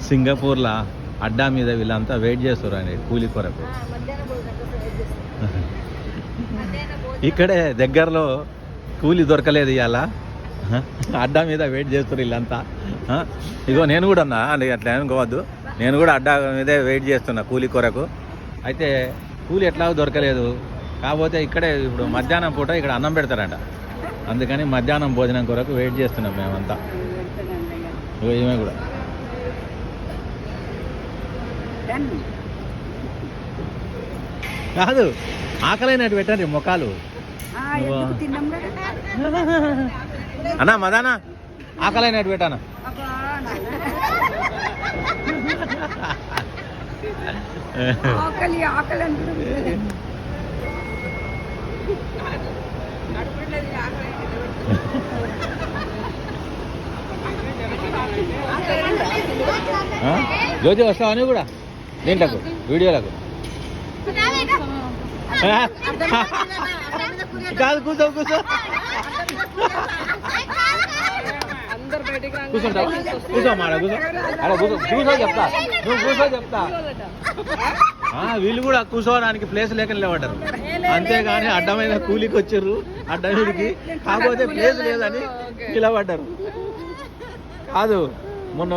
సింగపూర్లో అడ్డా మీద వీళ్ళంతా వెయిట్ చేస్తారు అండి కూలి కొరకు. ఇక్కడే దగ్గరలో కూలి దొరకలేదు ఇవాళ, అడ్డా మీద వెయిట్ చేస్తారు వీళ్ళంతా. ఇగో నేను కూడా ఉన్నా అండి, అట్లా అనుకోవద్దు, నేను కూడా అడ్డా మీదే వెయిట్ చేస్తున్నా కూలి కొరకు. అయితే కూలి ఎట్లాగో దొరకలేదు, కాకపోతే ఇక్కడే ఇప్పుడు మధ్యాహ్నం పూట ఇక్కడ అన్నం పెడతారంట, అందుకని మధ్యాహ్నం భోజనం కొరకు వెయిట్ చేస్తున్నాం మేమంతా. ఇగో ఈమె కూడా కాదు, ఆకలైనట్టు పెట్టండి ముఖాలు. అన్నా మదానా ఆకలైనట్టు పెట్టానా? జ్యోతి వస్తావా నువ్వు కూడా దీంట్లకు వీడియోలకు? కాదు, కూర్చో కూర్చో కూర్చుంటావు, కూర్చో మాట కూర్చో, అలా కూర్చో, కూర్చో చెప్తా, నువ్వు కూర్చో చెప్తా. వీళ్ళు కూడా కూర్చోవడానికి ప్లేస్ లేక నిలబడ్డారు, అంతేగాని అడ్డమైన కూలికి వచ్చారు అడ్డమీడికి, కాకపోతే ప్లేస్ లేదని నిలబడ్డారు. కాదు